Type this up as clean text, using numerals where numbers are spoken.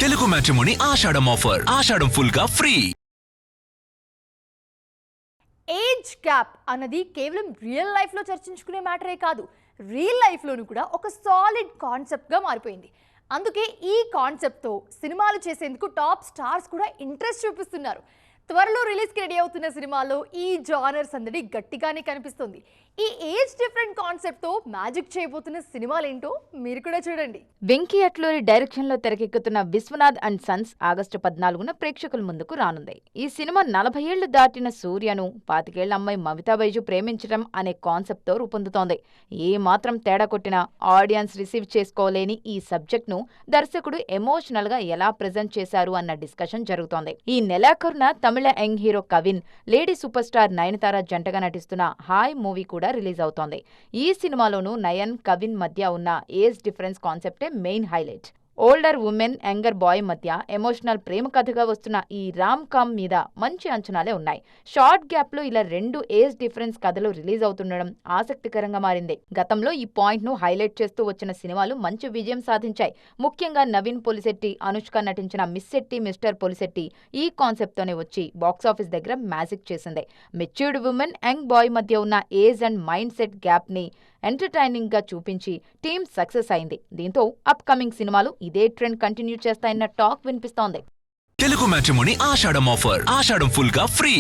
Telugu matrimony ఆషాఢం offer. ఆషాఢం full గా free. Age gap అన్నది కేవలం రియల్ లైఫ్లో చర్చించుకునే మ్యాటరే కాదు, రియల్ లైఫ్లోనూ కూడా ఒక సాలిడ్ కాన్సెప్ట్గా మారిపోయింది. అందుకే ఈ కాన్సెప్ట్తో సినిమాలు చేసేందుకు టాప్ స్టార్స్ కూడా ఇంట్రెస్ట్ చూపిస్తున్నారు. త్వరలో రిలీజ్కి రెడీ అవుతున్న సినిమాలో ఈ జానర్ సందడి గట్టిగానే కనిపిస్తుంది. ఈ ఏజ్ డిఫరెంట్ కాన్సెప్ట్తో మ్యాజిక్ చేయబోతున్న సినిమాలేంటో మీరు కూడా చూడండి. వెంకీ అట్లూరి డైరెక్షన్లో తెరకెక్కుతున్న విశ్వనాథ్ అండ్ సన్స్ ఆగస్టు 14న ప్రేక్షకుల ముందుకు రానుంది. ఈ సినిమా 40 ఏళ్లు దాటిన సూర్యను 25 ఏళ్ల అమ్మాయి మమితా బైజు ప్రేమించడం అనే కాన్సెప్ట్తో రూపొందుతోంది. ఏ మాత్రం తేడా కొట్టినా ఆడియన్స్ రిసీవ్ చేసుకోలేని ఈ సబ్జెక్ట్ను దర్శకుడు ఎమోషనల్గా ఎలా ప్రెజెంట్ చేశారు అన్న డిస్కషన్ జరుగుతోంది. ఈ నెలాఖరున Tamil young hero Kavin, lady super star Nayanthara జంటగా నటిస్తున్న హాయ్ మూవీ కూడా రిలీజ్ అవుతోంది. ఈ సినిమాలోనూ నయన్, కవిన్ మధ్య ఉన్న ఏజ్ డిఫరెన్స్ కాన్సెప్టే main highlight. Older women, younger boy మధ్య ఎమోషనల్ ప్రేమ కథగా వస్తున్న ఈ రామ్ కామ్ మీద మంచి అంచనాలే ఉన్నాయి. షార్ట్ గ్యాప్ లో ఇలా 2 ఏజ్ డిఫరెన్స్ కథలు రిలీజ్ అవుతుండడం ఆసక్తికరంగా మారింది. గతంలో ఈ పాయింట్ ను హైలైట్ చేస్తూ వచ్చిన సినిమాలు మంచి విజయం సాధించాయి. ముఖ్యంగా నవీన్ పొలిశెట్టి, అనుష్క నటించిన మిస్ శెట్టి మిస్టర్ పొలిశెట్టి ఈ కాన్సెప్ట్ తోనే వచ్చి బాక్సాఫీస్ దగ్గర మ్యాజిక్ చేసింది. మెచ్యూర్డ్ ఉమెన్, యంగ్ బాయ్ మధ్య ఉన్న age and mind set gap ని ఎంటర్టైనింగ్ గా చూపించి టీమ్ సక్సెస్ అయింది. దీంతో అప్ కమింగ్ సినిమాలు ఇదే ట్రెండ్ కంటిన్యూ చేస్తాయన్న టాక్ వినిపిస్తోంది. తెలుగు మ్యాట్రిమోనీ ఆషాఢం ఆఫర్. ఆషాఢం ఫుల్ గా ఫ్రీ.